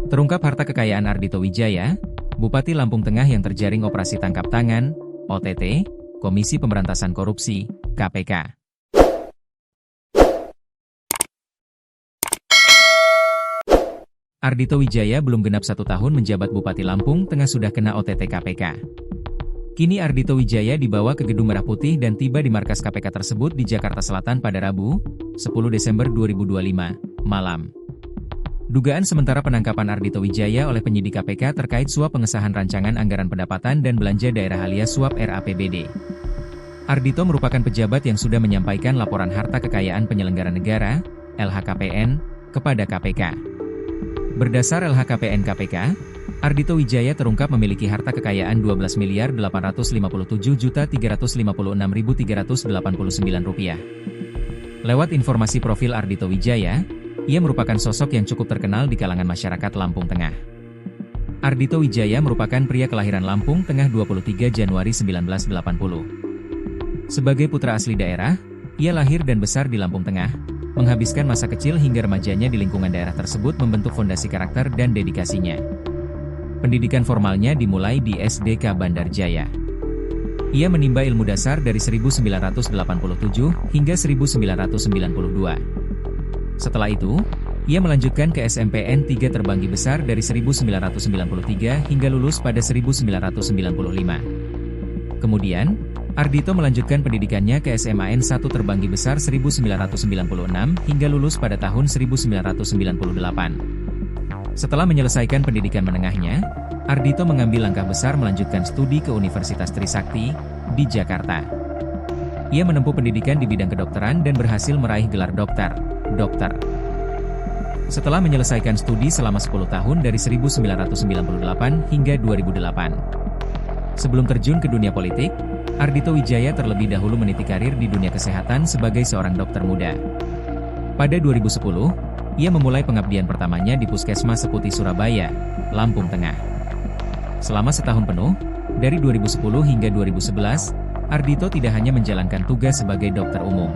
Terungkap harta kekayaan Ardhito Wijaya, Bupati Lampung Tengah yang terjaring operasi tangkap tangan, OTT, Komisi Pemberantasan Korupsi, KPK. Ardhito Wijaya belum genap 1 tahun menjabat Bupati Lampung Tengah sudah kena OTT KPK. Kini Ardhito Wijaya dibawa ke Gedung Merah Putih dan tiba di markas KPK tersebut di Jakarta Selatan pada Rabu, 10 Desember 2025, malam. Dugaan sementara penangkapan Ardhito Wijaya oleh penyidik KPK terkait suap pengesahan rancangan anggaran pendapatan dan belanja daerah alias suap RAPBD. Ardhito merupakan pejabat yang sudah menyampaikan laporan harta kekayaan penyelenggara negara, LHKPN, kepada KPK. Berdasar LHKPN KPK, Ardhito Wijaya terungkap memiliki harta kekayaan Rp12.857.356.389. Lewat informasi profil Ardhito Wijaya, ia merupakan sosok yang cukup terkenal di kalangan masyarakat Lampung Tengah. Ardhito Wijaya merupakan pria kelahiran Lampung Tengah 23 Januari 1980. Sebagai putra asli daerah, ia lahir dan besar di Lampung Tengah, menghabiskan masa kecil hingga remajanya di lingkungan daerah tersebut membentuk fondasi karakter dan dedikasinya. Pendidikan formalnya dimulai di SDK Bandar Jaya. Ia menimba ilmu dasar dari 1987 hingga 1992. Setelah itu, ia melanjutkan ke SMPN 3 Terbanggi Besar dari 1993 hingga lulus pada 1995. Kemudian, Ardhito melanjutkan pendidikannya ke SMAN 1 Terbanggi Besar 1996 hingga lulus pada tahun 1998. Setelah menyelesaikan pendidikan menengahnya, Ardhito mengambil langkah besar melanjutkan studi ke Universitas Trisakti, di Jakarta. Ia menempuh pendidikan di bidang kedokteran dan berhasil meraih gelar dokter. Setelah menyelesaikan studi selama 10 tahun dari 1998 hingga 2008. Sebelum terjun ke dunia politik, Ardhito Wijaya terlebih dahulu meniti karir di dunia kesehatan sebagai seorang dokter muda. Pada 2010, ia memulai pengabdian pertamanya di Puskesmas Seputi Surabaya, Lampung Tengah. Selama setahun penuh, dari 2010 hingga 2011, Ardhito tidak hanya menjalankan tugas sebagai dokter umum,